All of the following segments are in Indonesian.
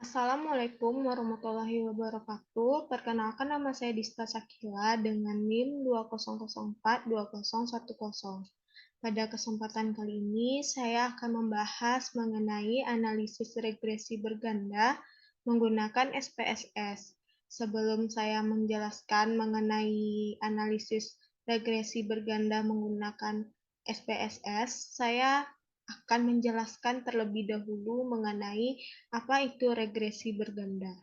Assalamualaikum warahmatullahi wabarakatuh. Perkenalkan nama saya Dista Sakila dengan NIM 20042010. Pada kesempatan kali ini, saya akan membahas mengenai analisis regresi berganda menggunakan SPSS. Sebelum saya menjelaskan mengenai analisis regresi berganda menggunakan SPSS, saya akan menjelaskan terlebih dahulu mengenai apa itu regresi berganda.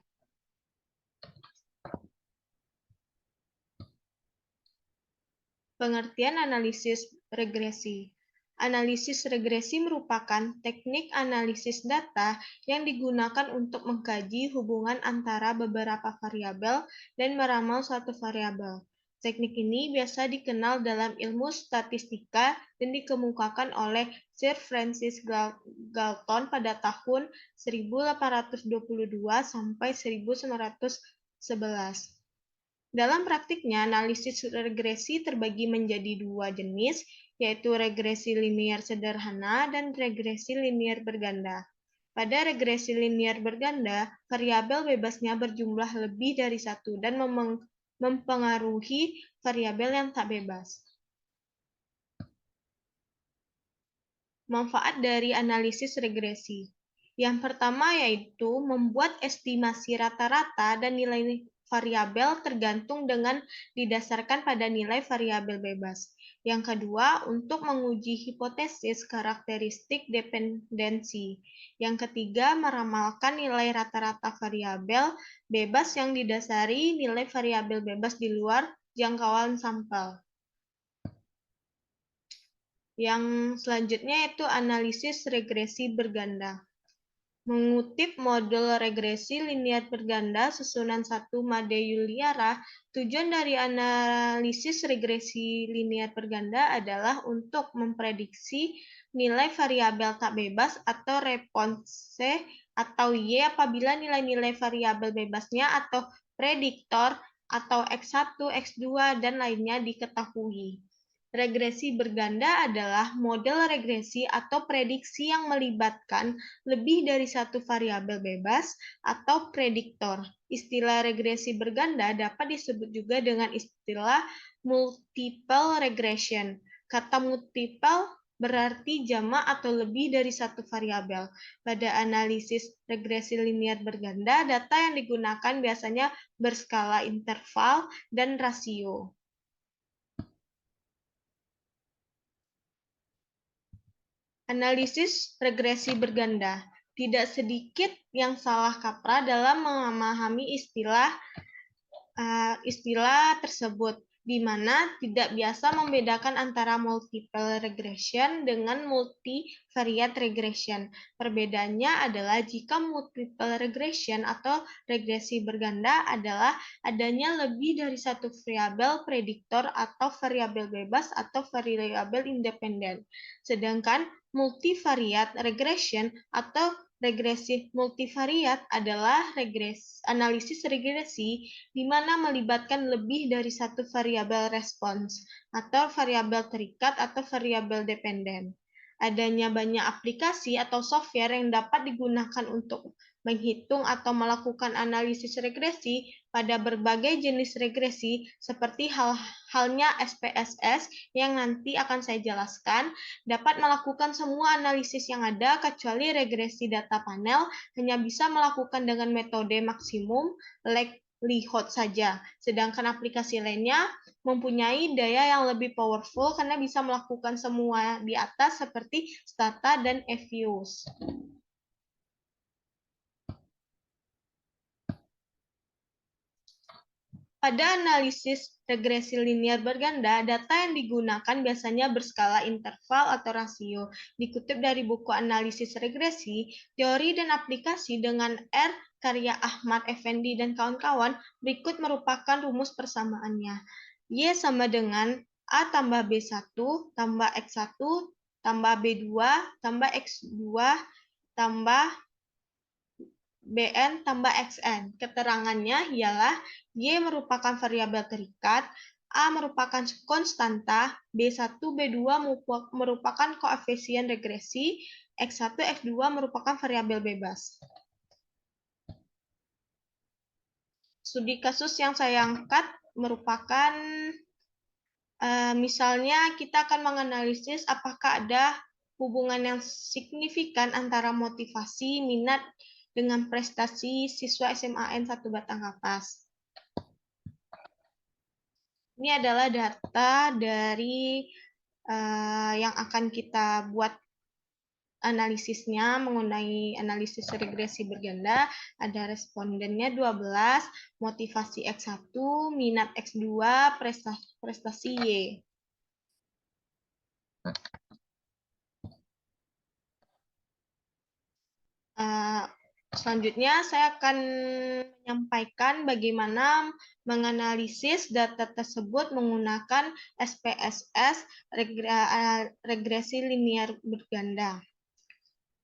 Pengertian analisis regresi. Analisis regresi merupakan teknik analisis data yang digunakan untuk mengkaji hubungan antara beberapa variabel dan meramal suatu variabel. Teknik ini biasa dikenal dalam ilmu statistika dan dikemukakan oleh Sir Francis Galton pada tahun 1822 sampai 1911. Dalam praktiknya, analisis regresi terbagi menjadi dua jenis, yaitu regresi linier sederhana dan regresi linier berganda. Pada regresi linier berganda, variabel bebasnya berjumlah lebih dari satu dan mempengaruhi variabel yang tak bebas. Manfaat dari analisis regresi. Yang pertama yaitu membuat estimasi rata-rata dan nilai variabel tergantung dengan didasarkan pada nilai variabel bebas. Yang kedua, untuk menguji hipotesis karakteristik dependensi. Yang ketiga, meramalkan nilai rata-rata variabel bebas yang didasari nilai variabel bebas di luar jangkauan sampel. Yang selanjutnya itu analisis regresi berganda. Mengutip model regresi linier berganda susunan 1 Made Yuliara, tujuan dari analisis regresi linier berganda adalah untuk memprediksi nilai variabel tak bebas atau response atau Y apabila nilai-nilai variabel bebasnya atau prediktor atau X1, X2, dan lainnya diketahui. Regresi berganda adalah model regresi atau prediksi yang melibatkan lebih dari satu variabel bebas atau prediktor. Istilah regresi berganda dapat disebut juga dengan istilah multiple regression. Kata multiple berarti jamak atau lebih dari satu variabel. Pada analisis regresi linier berganda, data yang digunakan biasanya berskala interval dan rasio. Analisis regresi berganda. Tidak sedikit yang salah kaprah dalam memahami istilah tersebut, di mana tidak biasa membedakan antara multiple regression dengan multivariate regression. Perbedaannya adalah jika multiple regression atau regresi berganda adalah adanya lebih dari satu variabel prediktor atau variabel bebas atau variabel independen. Sedangkan multivariate regression atau regresi multivariat adalah analisis regresi di mana melibatkan lebih dari satu variabel respons atau variabel terikat atau variabel dependen. Adanya banyak aplikasi atau software yang dapat digunakan untuk menghitung atau melakukan analisis regresi pada berbagai jenis regresi seperti halnya SPSS yang nanti akan saya jelaskan, dapat melakukan semua analisis yang ada kecuali regresi data panel hanya bisa melakukan dengan metode maksimum likelihood saja. Sedangkan aplikasi lainnya mempunyai daya yang lebih powerful karena bisa melakukan semua di atas seperti Stata dan Evius. Pada analisis regresi linier berganda, data yang digunakan biasanya berskala interval atau rasio. Dikutip dari buku analisis regresi, teori dan aplikasi dengan R karya Ahmad Effendi dan kawan-kawan, berikut merupakan rumus persamaannya. Y sama dengan A tambah B1 tambah X1 tambah B2 tambah X2 tambah Bn tambah Xn. Keterangannya ialah Y merupakan variabel terikat, A merupakan konstanta, B1, B2 merupakan koefisien regresi, X1, X2 merupakan variabel bebas. Studi kasus yang saya angkat merupakan misalnya kita akan menganalisis apakah ada hubungan yang signifikan antara motivasi, minat, dengan prestasi siswa SMAN 1 Batangapas. Ini adalah data dari yang akan kita buat analisisnya mengenai analisis regresi berganda. Ada respondennya 12, motivasi X1, minat X2, prestasi Y. Selanjutnya saya akan menyampaikan bagaimana menganalisis data tersebut menggunakan SPSS, regresi linear berganda.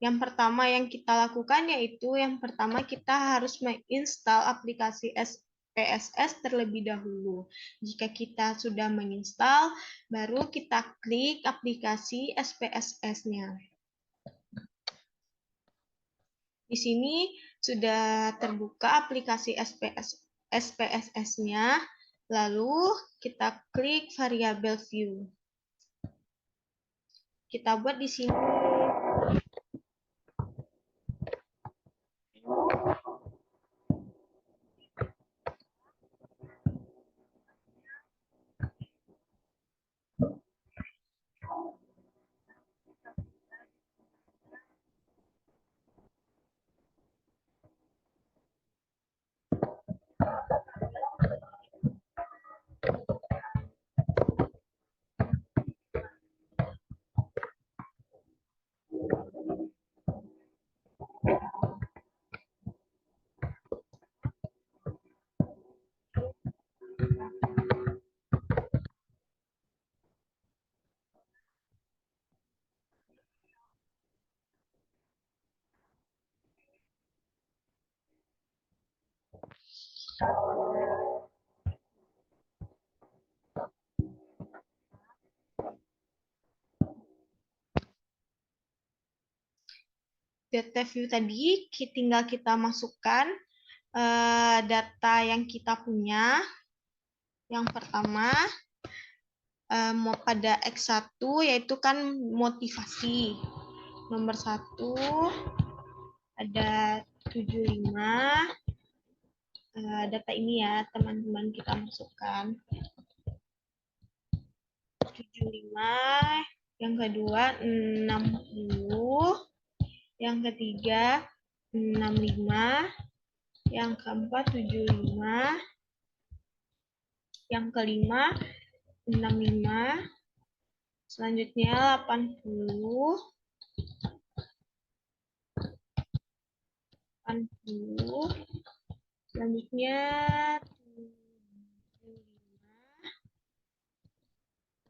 Yang pertama yang kita lakukan yaitu yang pertama kita harus menginstal aplikasi SPSS terlebih dahulu. Jika kita sudah menginstal, baru kita klik aplikasi SPSS-nya. Di sini sudah terbuka aplikasi SPSS-nya, lalu kita klik variabel view. Kita buat di sini data view tadi, tinggal kita masukkan data yang kita punya. Yang pertama, pada X1 yaitu kan motivasi. Nomor 1 ada 75. Data ini ya teman-teman kita masukkan. 75, yang kedua 60, yang ketiga 65, yang keempat 75, yang kelima 65, selanjutnya 80, 80, selanjutnya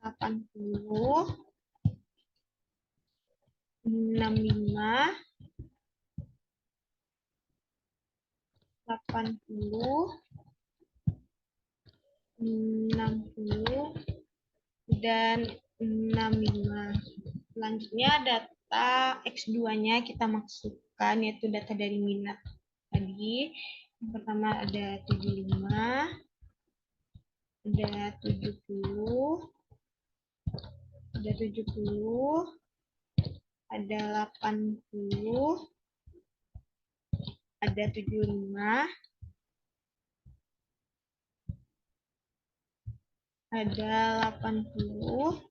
80, 65, 80, 60, dan 65. Selanjutnya data X2-nya kita masukkan, yaitu data dari minat tadi. Yang pertama ada 75, ada 70, ada 70, ada 80, ada 75, ada 80,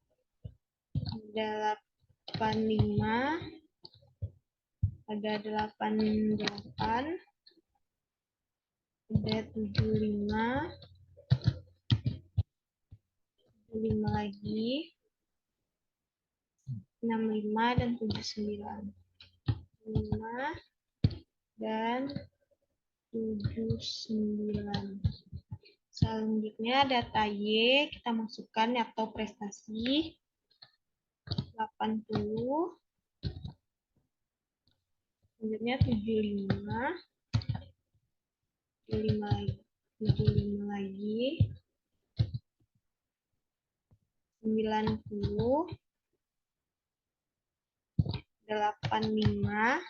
ada 85, ada 88, ada 75, 75 lagi, 65 dan 79. 5 dan 79. Selanjutnya data Y kita masukkan atau prestasi 80. Selanjutnya 75. 75 lagi. 75 lagi. 90. 85.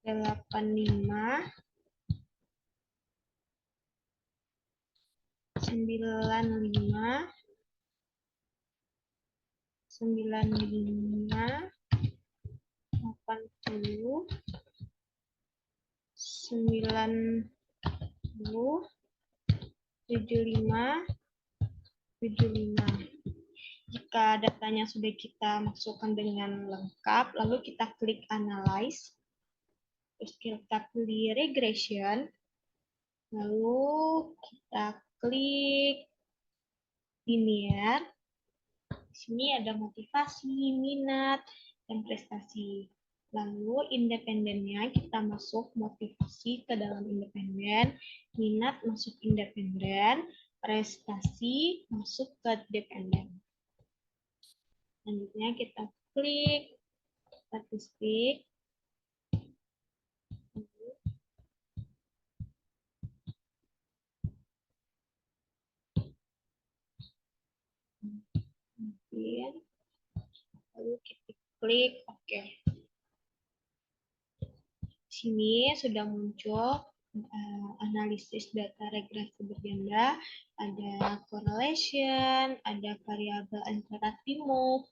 85, 95, 95, 80, 90, 75, 75. Jika datanya sudah kita masukkan dengan lengkap, lalu kita klik Analyze, terus kita pilih Regression, lalu kita klik Linear. Di sini ada motivasi, minat, dan prestasi. Lalu independennya kita masuk motivasi ke dalam independen, minat masuk independen, prestasi masuk ke dependen. Selanjutnya kita klik statistik. Lalu kita klik OK. Sini sudah muncul analisis data regresi berganda, ada correlation, ada variabel interest remove,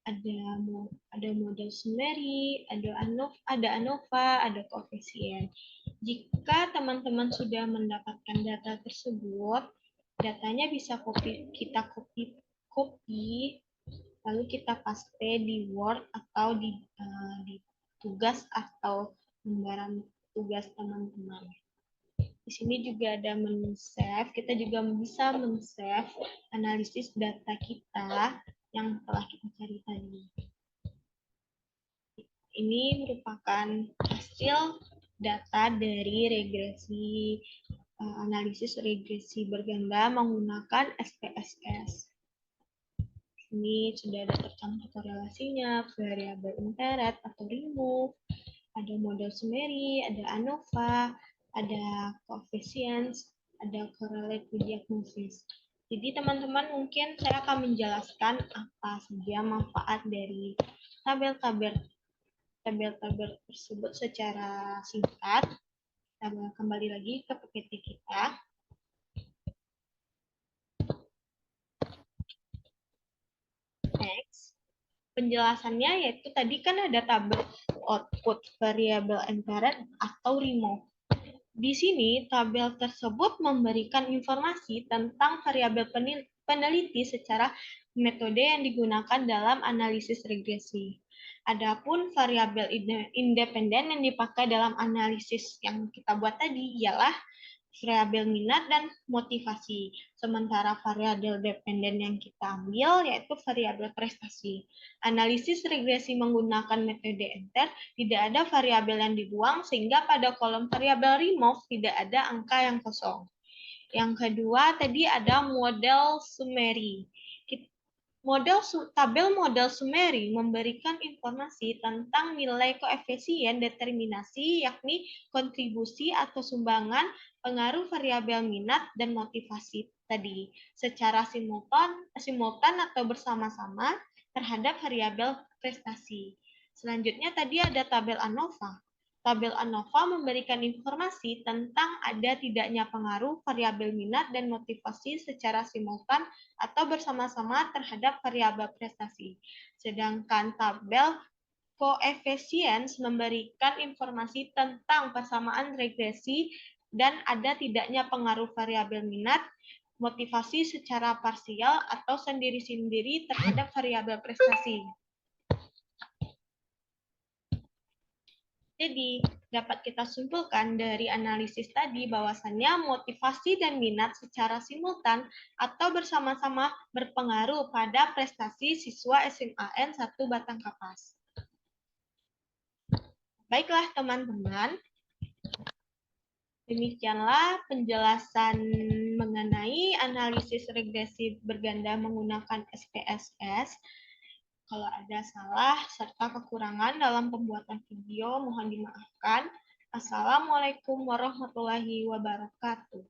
ada model summary, ada ANOVA, ada koefisien. Jika teman-teman sudah mendapatkan data tersebut, datanya bisa kita copy, lalu kita paste di Word atau di tugas atau lembaran tugas teman-teman. Di sini juga ada menu save. Kita juga bisa men-save analisis data kita yang telah kita cari tadi. Ini merupakan hasil data dari regresi analisis regresi berganda menggunakan SPSS. Ini sudah ada tercantum korelasinya, variabel interest atau remove, ada model summary, ada ANOVA, ada coefficients, ada correlative diagnosis. Jadi teman-teman mungkin saya akan menjelaskan apa saja manfaat dari tabel-tabel tersebut secara singkat. Kita kembali lagi ke PPT kita. Next. Penjelasannya yaitu tadi kan ada tabel output, variabel interest atau remove. Di sini tabel tersebut memberikan informasi tentang variabel peneliti secara metode yang digunakan dalam analisis regresi. Adapun variabel independen yang dipakai dalam analisis yang kita buat tadi ialah variabel minat dan motivasi. Sementara variabel dependen yang kita ambil yaitu variabel prestasi. Analisis regresi menggunakan metode enter, tidak ada variabel yang dibuang sehingga pada kolom variabel remove tidak ada angka yang kosong. Yang kedua tadi ada model summary. Tabel model summary memberikan informasi tentang nilai koefisien determinasi, yakni kontribusi atau sumbangan pengaruh variabel minat dan motivasi tadi secara simultan atau bersama-sama terhadap variabel prestasi. Selanjutnya tadi ada tabel ANOVA. Tabel ANOVA memberikan informasi tentang ada tidaknya pengaruh variabel minat dan motivasi secara simultan atau bersama-sama terhadap variabel prestasi. Sedangkan tabel coefficients memberikan informasi tentang persamaan regresi dan ada tidaknya pengaruh variabel minat, motivasi secara parsial atau sendiri-sendiri terhadap variabel prestasi. Jadi, dapat kita simpulkan dari analisis tadi bahwasannya motivasi dan minat secara simultan atau bersama-sama berpengaruh pada prestasi siswa SMAN 1 Batangkapas. Baiklah teman-teman, demikianlah penjelasan mengenai analisis regresi berganda menggunakan SPSS. Kalau ada salah serta kekurangan dalam pembuatan video, mohon dimaafkan. Assalamualaikum warahmatullahi wabarakatuh.